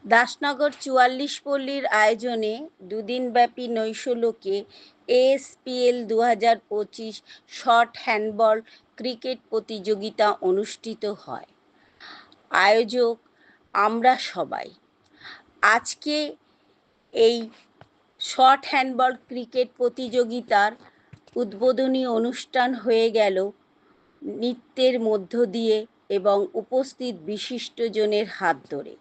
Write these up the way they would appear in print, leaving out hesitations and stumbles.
দাসনগর ৪৪ পল্লীর আয়োজনে দুদিনব্যাপী নৈশলোকে এএসপিএল ২০২৫ short handball cricket প্রতিযোগিতা অনুষ্ঠিত হয়। আয়োজক আমরা সবাই। আজকে এই শর্ট হ্যান্ডবল ক্রিকেট প্রতিযোগিতার উদ্বোধনী অনুষ্ঠান হয়ে গেল নৃত্যের মধ্য দিয়ে এবং উপস্থিত বিশিষ্টজনের হাত ধরে।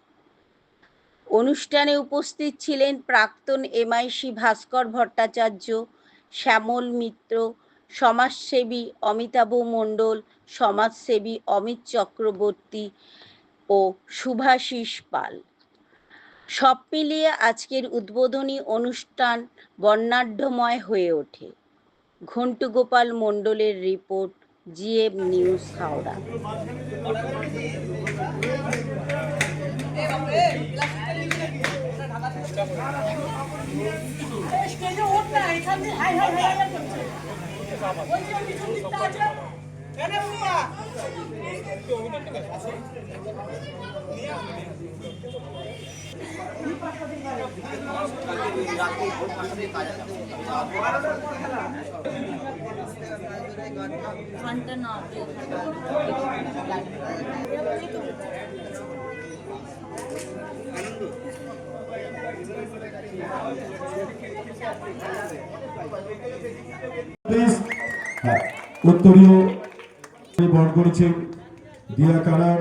অনুষ্ঠানে উপস্থিত ছিলেন প্রাক্তন এমআইসি ভাস্কর ভট্টাচার্য, শ্যামল মিত্র, সমাজসেবী অমিতাভ মণ্ডল, সমাজসেবী অমিত চক্রবর্তী ও শুভাশিস পাল। সব মিলিয়ে আজকের উদ্বোধনী অনুষ্ঠান বর্ণাঢ্যময় হয়ে ওঠে। ঘন্টু গোপাল মণ্ডলের রিপোর্ট, জিএম নিউজ, হাওড়া। উত্তরীয় বহন করেছেন দিয়া কালার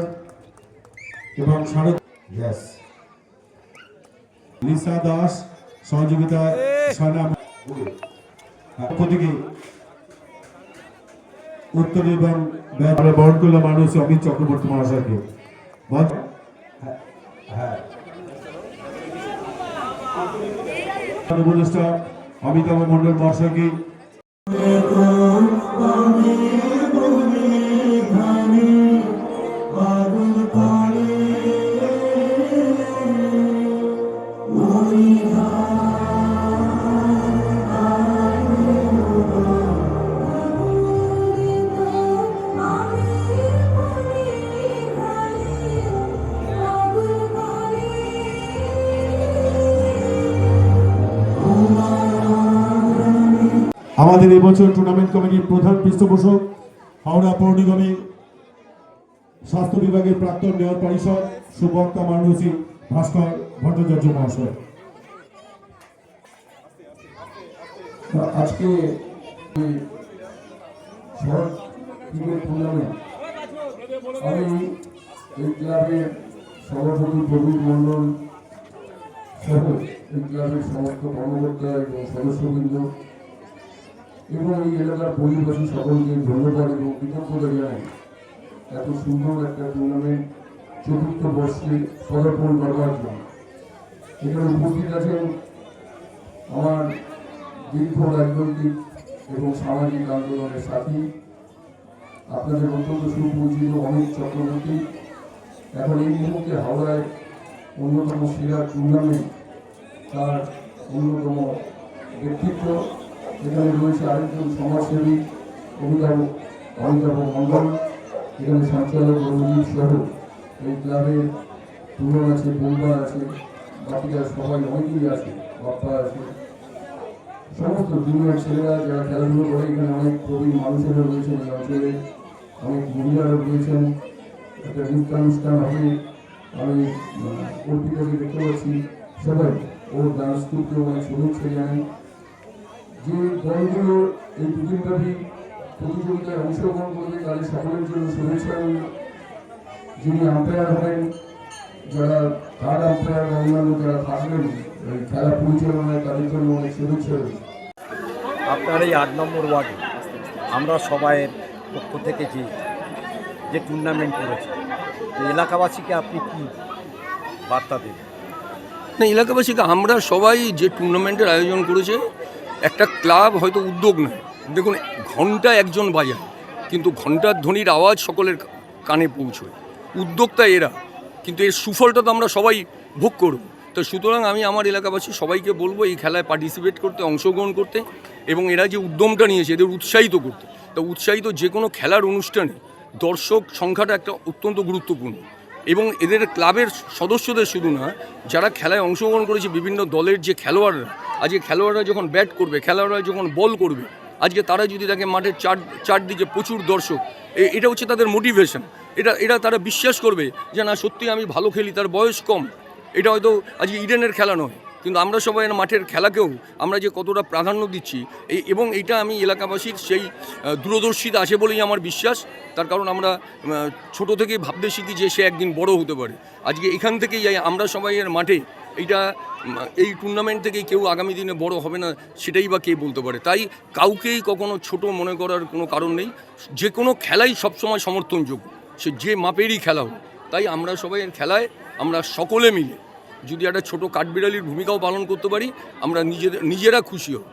এবং শারদ লিসা দাস, সহযোগিতায় উত্তর এবং বহন করলাম মানুষ অমিত চক্রবর্তী মহাশয়কে। উপদেষ্টা অমিতাভ মণ্ডল মহাশয়কে আমাদের এবছর টুর্নামেন্ট কমিটির প্রধান পৃষ্ঠপোষক হাওড়া পৌর নিগমের স্বাস্থ্য বিভাগের প্রাক্তন মেয়র পরিষদ সুবক্তা মানসী ভাস্কর ভট্টাচার্য মহাশয়। আজকে আমি এই ক্লাবের সভাপতি প্রবীণ মণ্ডল সহ এই ক্লাবের সমস্ত কর্মকর্তা এবং সদস্যবৃন্দ এবং এই এলাকার পরিবেশী সকলকে ধন্যবাদ এবং কৃতজ্ঞতা জানাই এত সুন্দর একটা টুর্নামেন্ট চতুর্থ বর্ষে পদার্পণ করবার জন্য। এখানে উপস্থিত আছেন আমার দীর্ঘ রাজনৈতিক এবং সামাজিক আন্দোলনের সাথী, আপনাদের অত্যন্ত সুপরিচিত অমিত চক্রবর্তী, এখন এই মুহূর্তে হাওড়ায় অন্যতম সেরা টুর্নামেন্ট তার অন্যতম ব্যক্তিত্ব। এখানে রয়েছে আরেকজন সমাজসেবী অমিতাভ মণ্ডল, এখানে সঞ্চালক রঞ্জিত সহ এই ক্লাবের পুরন আছে, বোম্বা আছে, বাকিরা সবাই অনেকেই আছে, বাপ্পা আছে, সমস্ত জুনিয়র ছেলেরা যারা খেলাধুলো করে। এখানে অনেক প্রবীণ মানুষেরা রয়েছেন এই অঞ্চলে, অনেক মহিলারা রয়েছেন। একটা নৃত্যানুষ্ঠান হবে, আমি অর্পিতাকে দেখতে পাচ্ছি, সবাই ওর ডান্স করতে অনেক শুভেচ্ছা জানাই। যে দলগুলো এই দুদিনব্যাপী প্রতিযোগিতায় অংশগ্রহণ করবে তাদের সকলের জন্য শুভেচ্ছা রইল। যিনি আম্পায়ার হবেন, যারা থার্ড আম্পায়ার বা অন্যান্য যারা থাকবেন খেলা পরিচালনায়, তাদের জন্য অনেক শুভেচ্ছা রইল। আপনার এই ৮ নম্বর ওয়ার্ডে আমরা সবাইয়ের পক্ষ থেকে যে টুর্নামেন্ট করেছি, এলাকাবাসীকে আপনি কি বার্তা দেবেন? না, এলাকাবাসীকে আমরা সবাই যে টুর্নামেন্টের আয়োজন করেছে, একটা ক্লাব হয়তো উদ্যোগ নেয়। দেখুন, ঘণ্টা একজন বাজায়, কিন্তু ঘণ্টার ধ্বনির আওয়াজ সকলের কানে পৌঁছয়। উদ্যোক্তা এরা, কিন্তু এর সুফলটা তো আমরা সবাই ভোগ করব। তো সুতরাং আমি আমার এলাকাবাসী সবাইকে বলবো এই খেলায় পার্টিসিপেট করতে, অংশগ্রহণ করতে, এবং এরা যে উদ্যমটা নিয়েছে এদের উৎসাহিত করতে। তো উৎসাহিত যে কোনো খেলার অনুষ্ঠানে দর্শক সংখ্যাটা একটা অত্যন্ত গুরুত্বপূর্ণ। এবং এদের ক্লাবের সদস্যদের শুধু না, যারা খেলায় অংশগ্রহণ করেছে বিভিন্ন দলের যে খেলোয়াড়রা, আজকে খেলোয়াড়রা যখন ব্যাট করবে, খেলোয়াড়রা যখন বল করবে, আজকে তারা যদি দেখে মাঠের চারদিকে প্রচুর দর্শক, এটা হচ্ছে তাদের মোটিভেশন। এটা তারা বিশ্বাস করবে যে না, সত্যি আমি ভালো খেলি, তার বয়স কম। এটা হয়তো আজকে ইডেনের খেলা নয়, কিন্তু আমরা সবাই মাঠের খেলাকেও আমরা যে কতটা প্রাধান্য দিচ্ছি, এবং এইটা আমি এলাকাবাসীর সেই দূরদর্শিতা আছে বলেই আমার বিশ্বাস। তার কারণ আমরা ছোট থেকেই ভাবতে শিখি যে সে একদিন বড় হতে পারে। আজকে এখান থেকেই আমরা সবাই এর মাঠে এই টুর্নামেন্ট থেকেই কেউ আগামী দিনে বড় হবে না সেটাই বা কে বলতে পারে। তাই কাউকেই কখনো ছোট মনে করার কোনো কারণ নেই। যে কোনো খেলাই সবসময় সমর্থনযোগ্য, সে যে মাপেরই খেলা হোক। তাই আমরা সবাই এর খেলায় আমরা সকলে মিলে যদি একটা ছোট কাঠবিড়ালির ভূমিকাও পালন করতে পারি, আমরা নিজেরা খুশি হব।